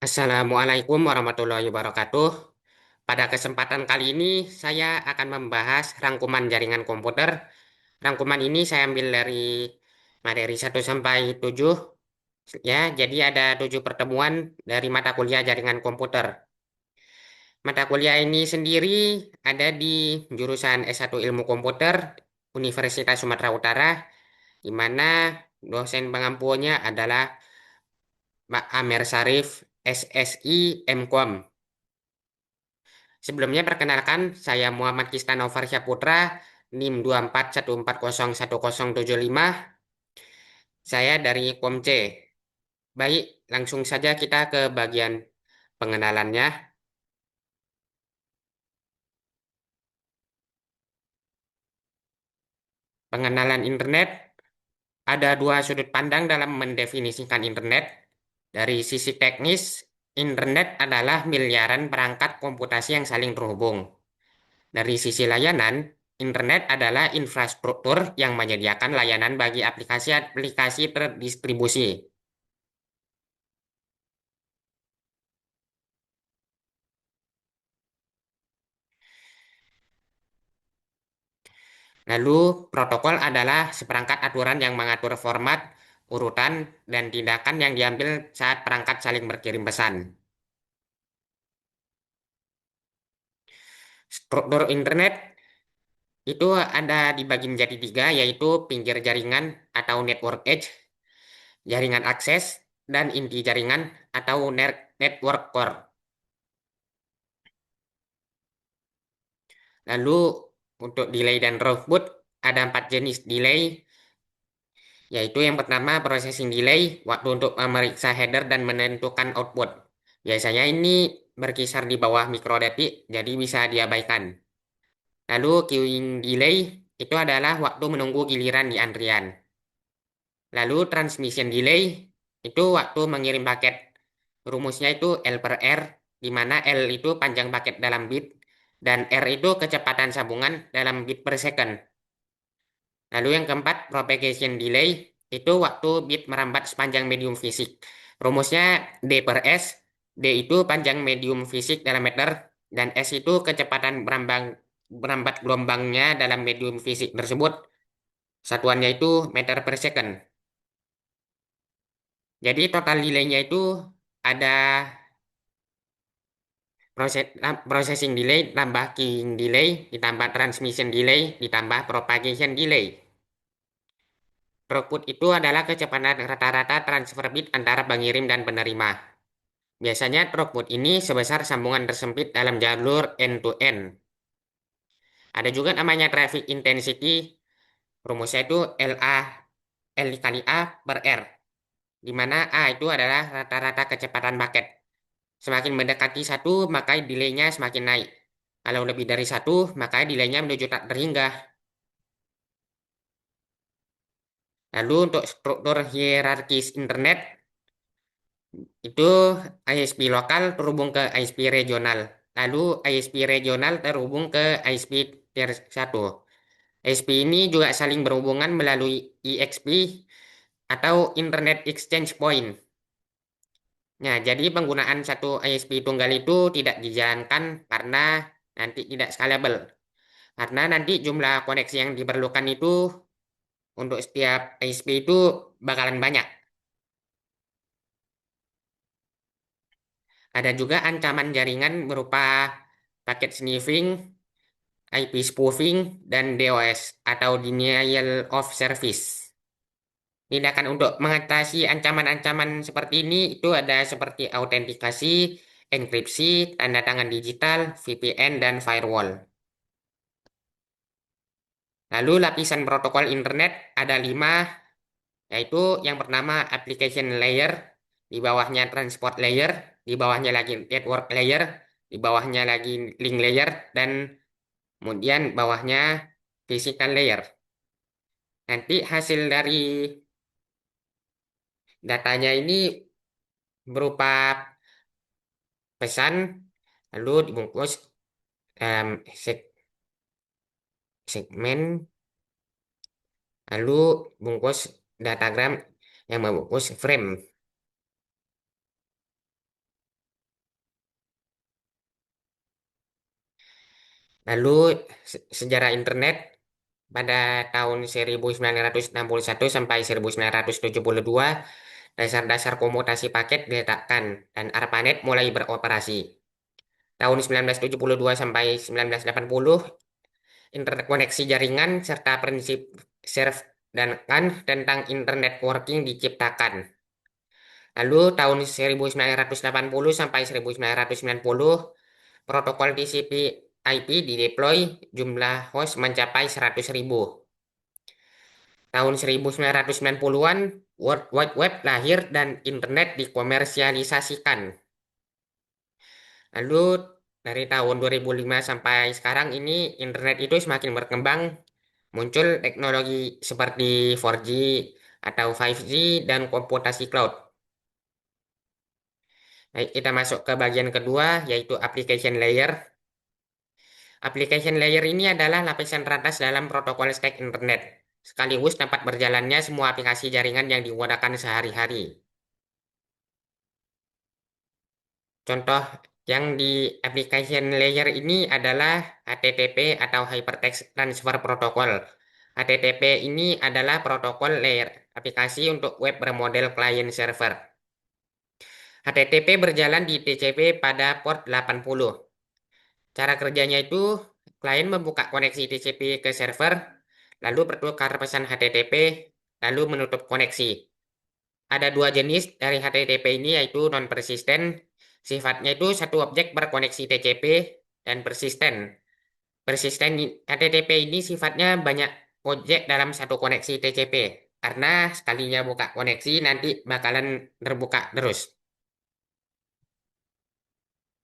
Assalamualaikum warahmatullahi wabarakatuh. Pada kesempatan kali ini, saya akan membahas rangkuman jaringan komputer. Rangkuman ini saya ambil dari materi 1 sampai 7. Ya, jadi ada 7 pertemuan dari mata kuliah jaringan komputer. Mata kuliah ini sendiri ada di jurusan S1 Ilmu Komputer, Universitas Sumatera Utara, di mana dosen pengampunya adalah Pak Amer Sarif, SSI, MKOM. Sebelumnya perkenalkan, saya Muhammad Kistanofar Syaputra, NIM 241401075. Saya dari Komce. Baik, langsung saja kita ke bagian pengenalannya. Pengenalan internet, ada dua sudut pandang dalam mendefinisikan internet. Dari sisi teknis, internet adalah miliaran perangkat komputasi yang saling terhubung. Dari sisi layanan, internet adalah infrastruktur yang menyediakan layanan bagi aplikasi-aplikasi terdistribusi. Lalu, protokol adalah seperangkat aturan yang mengatur format, urutan, dan tindakan yang diambil saat perangkat saling berkirim pesan. Struktur internet itu ada dibagi menjadi tiga, yaitu pinggir jaringan atau network edge, jaringan akses, dan inti jaringan atau network core. Lalu, untuk delay dan throughput, ada 4 jenis delay, yaitu yang pertama processing delay, waktu untuk memeriksa header dan menentukan output. Biasanya ini berkisar di bawah mikrodetik, jadi bisa diabaikan. Lalu queuing delay itu adalah waktu menunggu giliran di antrian. Lalu transmission delay itu waktu mengirim paket. Rumusnya itu L per R, di mana L itu panjang paket dalam bit, dan R itu kecepatan sambungan dalam bit per second. Lalu yang keempat, propagation delay, itu waktu bit merambat sepanjang medium fisik. Rumusnya D per S, D itu panjang medium fisik dalam meter, dan S itu kecepatan merambat gelombangnya dalam medium fisik tersebut. Satuannya itu meter per second. Jadi total delay-nya itu ada processing delay, tambah keying delay, ditambah transmission delay, ditambah propagation delay. Throughput itu adalah kecepatan rata-rata transfer bit antara pengirim dan penerima. Biasanya throughput ini sebesar sambungan tersempit dalam jalur end-to-end. Ada juga namanya traffic intensity, rumusnya itu L kali A per R, di mana A itu adalah rata-rata kecepatan paket. Semakin mendekati satu, maka delay-nya semakin naik. Kalau lebih dari satu, maka delay-nya menuju tak terhingga. Lalu untuk struktur hierarkis internet, itu ISP lokal terhubung ke ISP regional. Lalu ISP regional terhubung ke ISP tier 1. ISP ini juga saling berhubungan melalui EXP atau Internet Exchange Point. Nah, jadi penggunaan satu ISP tunggal itu tidak dijalankan karena nanti tidak scalable. Karena nanti jumlah koneksi yang diperlukan itu untuk setiap ISP itu bakalan banyak. Ada juga ancaman jaringan berupa paket sniffing, IP spoofing, dan DOS atau denial of service. Tindakan untuk mengatasi ancaman-ancaman seperti ini itu ada seperti autentikasi, enkripsi, tanda tangan digital, VPN, dan firewall. Lalu lapisan protokol internet ada 5, yaitu yang pertama application layer, di bawahnya transport layer, di bawahnya lagi network layer, di bawahnya lagi link layer, dan kemudian bawahnya physical layer. Nanti hasil dari datanya ini berupa pesan, lalu dibungkus em, segmen, lalu bungkus datagram yang membungkus frame. Lalu sejarah internet pada tahun 1961 sampai 1972, dasar-dasar komutasi paket diletakkan dan ARPANET mulai beroperasi. Tahun 1972 sampai 1980, interkoneksi jaringan serta prinsip serve dan kan tentang internet working diciptakan. Lalu tahun 1980 sampai 1990, protokol TCP/IP dideploy, jumlah host mencapai 100.000. Tahun 1990-an, World Wide Web lahir dan internet dikomersialisasikan. Lalu dari tahun 2005 sampai sekarang ini internet itu semakin berkembang, muncul teknologi seperti 4G atau 5G dan komputasi cloud. Baik, kita masuk ke bagian kedua, yaitu application layer. Application layer ini adalah lapisan teratas dalam protokol stack internet, sekaligus tempat berjalannya semua aplikasi jaringan yang digunakan sehari-hari. Contoh yang di application layer ini adalah HTTP atau Hypertext Transfer Protocol. HTTP ini adalah protokol layer aplikasi untuk web bermodel client server. HTTP berjalan di TCP pada port 80. Cara kerjanya itu, klien membuka koneksi TCP ke server, lalu bertukar pesan HTTP, lalu menutup koneksi. Ada dua jenis dari HTTP ini, yaitu non-persisten. Sifatnya itu satu objek berkoneksi TCP dan persisten. Persisten HTTP ini sifatnya banyak objek dalam satu koneksi TCP. Karena sekalinya buka koneksi nanti bakalan terbuka terus.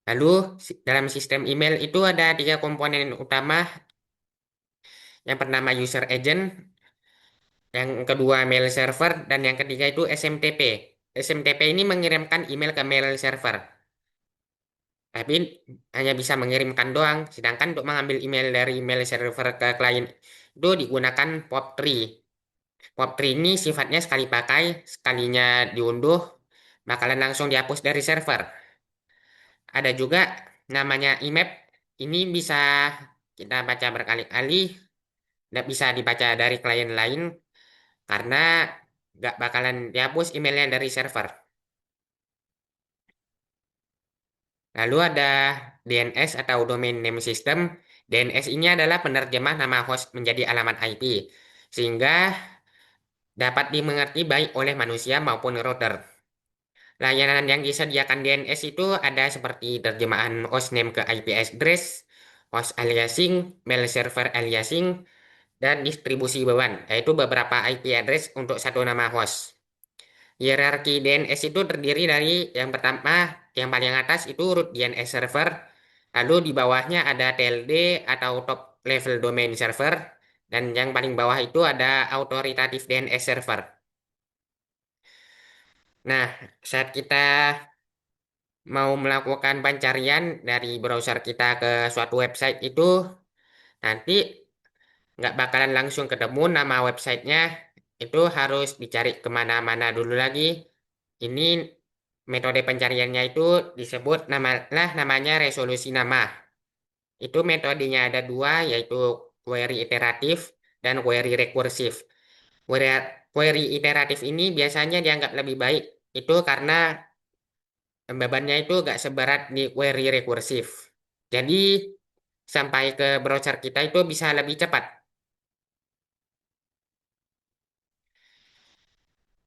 Lalu dalam sistem email itu ada tiga komponen utama. Yang pertama user agent, yang kedua mail server, dan yang ketiga itu SMTP. SMTP ini mengirimkan email ke mail server. Tapi hanya bisa mengirimkan doang. Sedangkan untuk mengambil email dari email server ke klien itu digunakan POP3. POP3 ini sifatnya sekali pakai, sekalinya diunduh, bakalan langsung dihapus dari server. Ada juga namanya IMAP. Ini bisa kita baca berkali-kali, nggak bisa dibaca dari klien lain karena nggak bakalan dihapus emailnya dari server. Lalu ada DNS atau Domain Name System. DNS ini adalah penerjemah nama host menjadi alamat IP, sehingga dapat dimengerti baik oleh manusia maupun router. Layanan yang disediakan DNS itu ada seperti terjemahan hostname ke IP address, host aliasing, mail server aliasing, dan distribusi beban, yaitu beberapa IP address untuk satu nama host. Hierarki DNS itu terdiri dari yang pertama, yang paling atas itu root DNS server, lalu di bawahnya ada TLD atau top level domain server, dan yang paling bawah itu ada authoritative DNS server. Nah, saat kita mau melakukan pencarian dari browser kita ke suatu website itu, nanti nggak bakalan langsung ketemu nama websitenya, itu harus dicari kemana-mana dulu lagi. Ini metode pencariannya itu disebut namanya resolusi nama. Itu metodenya ada dua, yaitu query iteratif dan query rekursif. Query, query iteratif ini biasanya dianggap lebih baik. Itu karena bebannya itu nggak seberat di query rekursif. Jadi sampai ke browser kita itu bisa lebih cepat.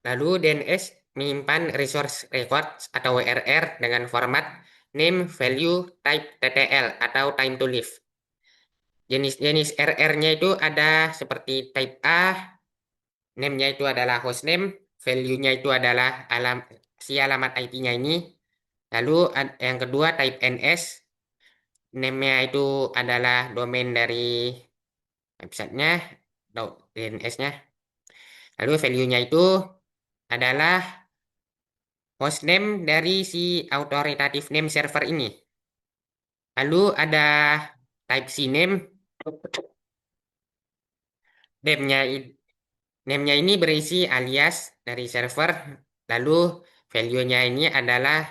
Lalu DNS menyimpan resource records atau WRR dengan format name, value, type, TTL atau time to live. Jenis-jenis RR-nya itu ada seperti type A, name-nya itu adalah hostname, value-nya itu adalah si alamat IP-nya ini. Lalu yang kedua type NS, name-nya itu adalah domain dari websitenya, atau DNS-nya. Lalu value-nya itu adalah hostname dari si authoritative name server ini. Lalu ada type CNAME, name-nya name-nya ini berisi alias dari server, lalu value-nya ini adalah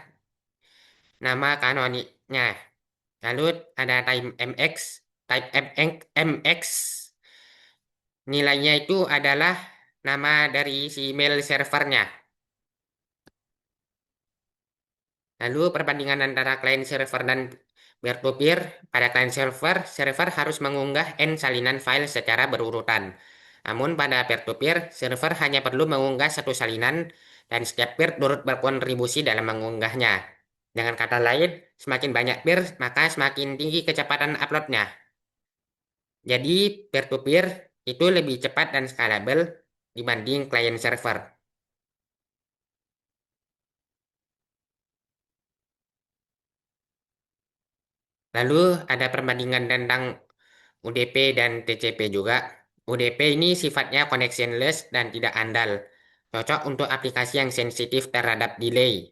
nama kanoniknya. Lalu ada type MX, type MX. Nilainya itu adalah nama dari si email servernya. Lalu perbandingan antara client server dan peer-to-peer. Pada client server, server harus mengunggah n salinan file secara berurutan. Namun pada peer-to-peer, server hanya perlu mengunggah satu salinan dan setiap peer turut berkontribusi dalam mengunggahnya. Dengan kata lain, semakin banyak peer, maka semakin tinggi kecepatan uploadnya. Jadi, peer-to-peer itu lebih cepat dan scalable dibanding client server. Lalu ada perbandingan tentang UDP dan TCP juga. UDP ini sifatnya connectionless dan tidak andal. Cocok untuk aplikasi yang sensitif terhadap delay,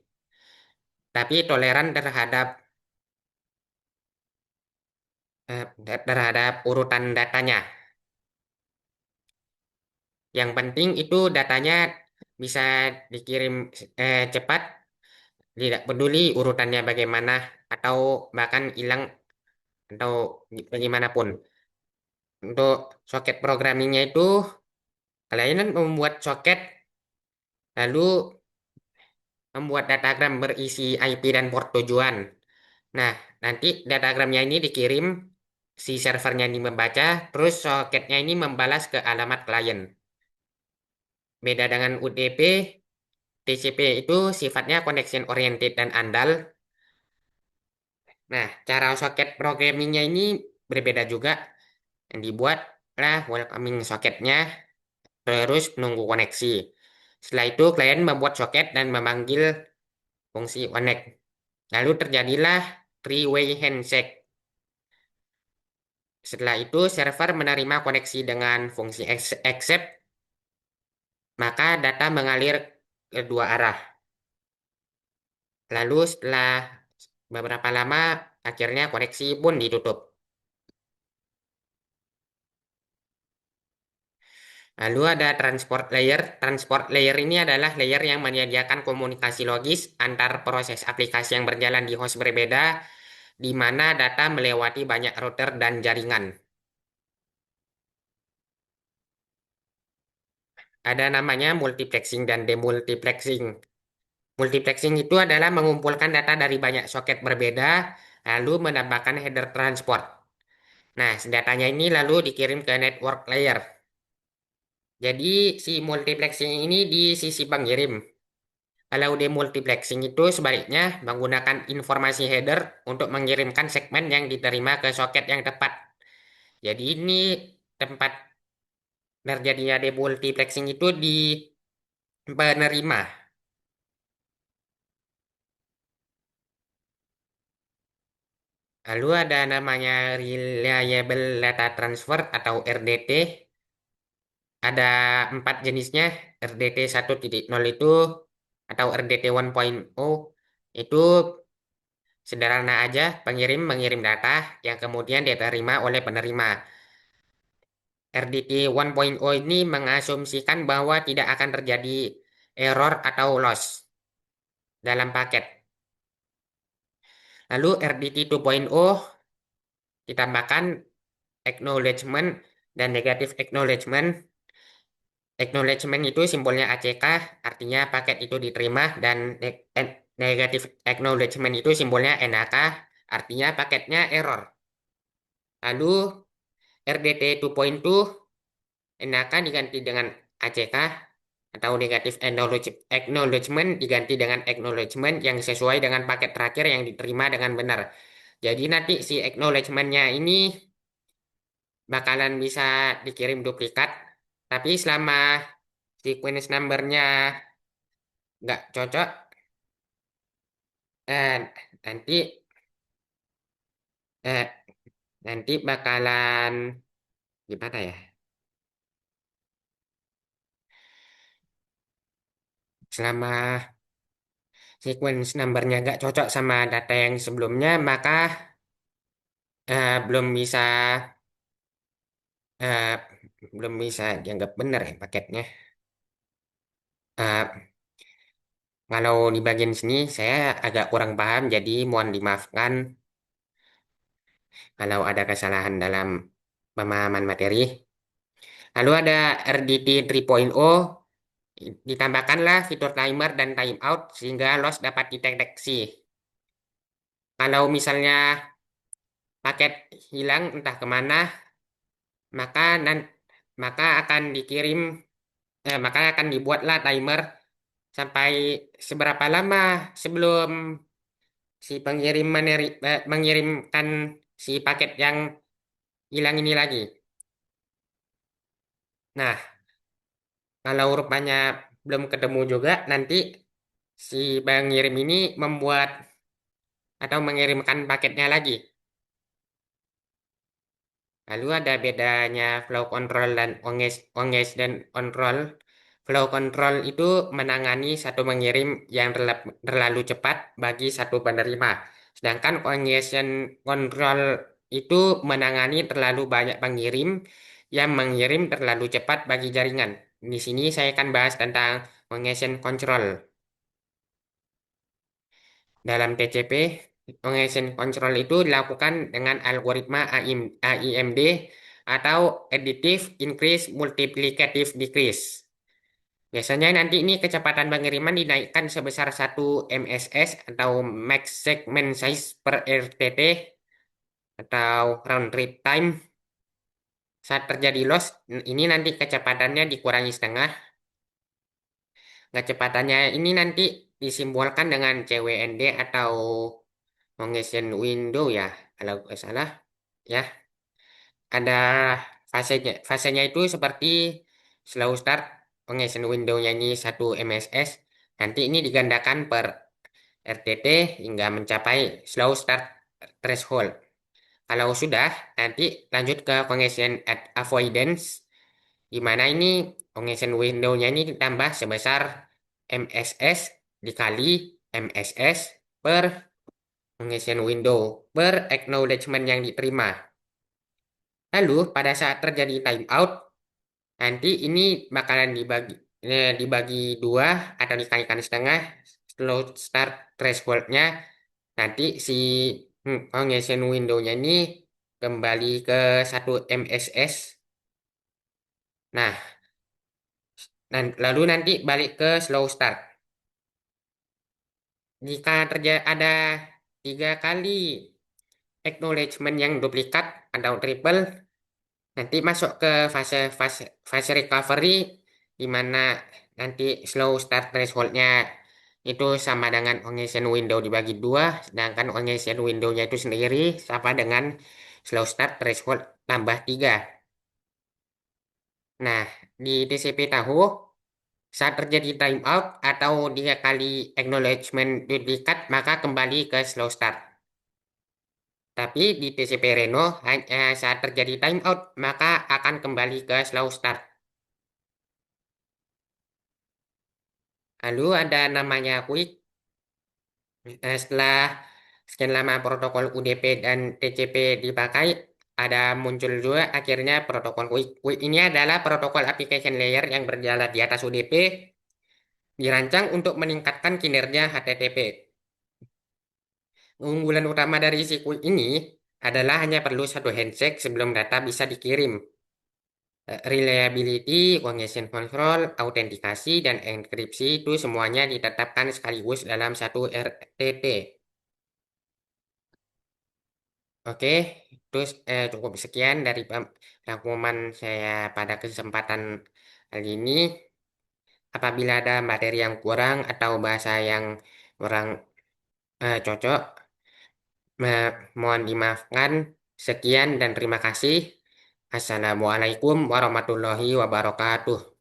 tapi toleran terhadap urutan datanya. Yang penting itu datanya bisa dikirim cepat, tidak peduli urutannya bagaimana atau bahkan hilang atau bagaimanapun. Untuk soket programmingnya itu kalian membuat soket lalu membuat datagram berisi IP dan port tujuan. Nah, nanti datagramnya ini dikirim, si servernya ini membaca, terus soketnya ini membalas ke alamat klien. Beda dengan UDP, TCP itu sifatnya connection oriented dan andal. Nah, cara soket programmingnya ini berbeda juga. Yang dibuat lah welcoming soketnya, terus menunggu koneksi. Setelah itu, klien membuat soket dan memanggil fungsi connect. Lalu terjadilah three-way handshake. Setelah itu, server menerima koneksi dengan fungsi accept, maka data mengalir ke dua arah. Lalu setelah beberapa lama, akhirnya koneksi pun ditutup. Lalu ada transport layer. Transport layer ini adalah layer yang menyediakan komunikasi logis antar proses aplikasi yang berjalan di host berbeda, di mana data melewati banyak router dan jaringan. Ada namanya multiplexing dan demultiplexing. Multiplexing itu adalah mengumpulkan data dari banyak soket berbeda, lalu menambahkan header transport. Nah, datanya ini lalu dikirim ke network layer. Jadi, si multiplexing ini di sisi pengirim. Kalau demultiplexing itu sebaliknya menggunakan informasi header untuk mengirimkan segmen yang diterima ke soket yang tepat. Jadi ini tempat terjadinya demultiplexing itu di penerima. Lalu ada namanya Reliable Data Transfer atau RDT. Ada empat jenisnya. RDT 1.0 itu atau RDT 1.0 itu sederhana aja, pengirim mengirim data yang kemudian diterima oleh penerima. RDT 1.0 ini mengasumsikan bahwa tidak akan terjadi error atau loss dalam paket. Lalu RDT 2.0 ditambahkan acknowledgement dan negative acknowledgement. Acknowledgement itu simbolnya ACK, artinya paket itu diterima, dan negative acknowledgement itu simbolnya NAK, artinya paketnya error. Lalu RDT 2.2 NAK diganti dengan ACK atau negative acknowledgement diganti dengan acknowledgement yang sesuai dengan paket terakhir yang diterima dengan benar. Jadi nanti si acknowledgement-nya ini bakalan bisa dikirim duplikat, tapi selama sequence number-nya nggak cocok, eh, nanti eh, nanti bakalan gimana ya? Selama sequence number-nya nggak cocok sama data yang sebelumnya, maka belum bisa eh, belum bisa dianggap benar ya paketnya. Eh, Kalau di bagian sini saya agak kurang paham, jadi mohon dimaafkan. kalau ada kesalahan dalam pemahaman materi. Lalu ada RDT 3.0, ditambahkanlah fitur timer dan timeout sehingga loss dapat dideteksi. Kalau misalnya paket hilang entah kemana, maka maka akan dikirim, maka akan dibuatlah timer sampai seberapa lama sebelum si pengirim mengirimkan si paket yang hilang ini lagi. Nah, kalau rupanya belum ketemu juga, nanti si pengirim ini membuat atau mengirimkan paketnya lagi. Lalu ada bedanya flow control dan onges dan control. Flow control itu menangani satu mengirim yang terlalu cepat bagi satu penerima. Sedangkan congestion control itu menangani terlalu banyak pengirim yang mengirim terlalu cepat bagi jaringan. Di sini saya akan bahas tentang congestion control. Dalam TCP, congestion control itu dilakukan dengan algoritma AIMD atau Additive Increase Multiplicative Decrease. Biasanya nanti ini kecepatan pengiriman dinaikkan sebesar 1 MSS atau Max Segment Size per RTT atau Round Trip Time. Saat terjadi loss, ini nanti kecepatannya dikurangi setengah. Kecepatannya ini nanti disimbolkan dengan CWND atau congestion window ya, kalau nggak salah. Ya, ada fasenya. Fasenya itu seperti slow start, congestion window-nya ini 1 MSS. Nanti ini digandakan per RTT hingga mencapai slow start threshold. Kalau sudah, nanti lanjut ke congestion avoidance, di mana ini congestion window-nya ini ditambah sebesar MSS dikali MSS per congestion window per acknowledgement yang diterima. Lalu pada saat terjadi timeout, nanti ini bakalan dibagi dua atau dikalikan setengah slow start thresholdnya. Nanti si congestion window-nya ini kembali ke 1 MSS. Nah, lalu nanti balik ke slow start. Jika terjadi ada 3 kali acknowledgement yang duplikat atau triple, nanti masuk ke fase fase fase recovery, di mana nanti slow start thresholdnya itu sama dengan congestion window dibagi dua, sedangkan congestion window-nya itu sendiri sama dengan slow start threshold tambah 3. Nah, di TCP tahu saat terjadi timeout atau 3 kali acknowledgement duplikat maka kembali ke slow start. Tapi di TCP Reno hanya saat terjadi timeout maka akan kembali ke slow start. Lalu ada namanya quick. Setelah sekian lama protokol UDP dan TCP dipakai, ada muncul juga akhirnya protokol quick. Quick ini adalah protokol application layer yang berjalan di atas UDP, dirancang untuk meningkatkan kinerja HTTP. Keunggulan utama dari si quick ini adalah hanya perlu satu handshake sebelum data bisa dikirim. Reliability, congestion control, autentikasi, dan enkripsi itu semuanya ditetapkan sekaligus dalam satu RTT. Oke, terus cukup sekian dari rangkuman saya pada kesempatan kali ini. Apabila ada materi yang kurang atau bahasa yang kurang cocok, mohon dimaafkan. Sekian dan terima kasih. Assalamualaikum warahmatullahi wabarakatuh.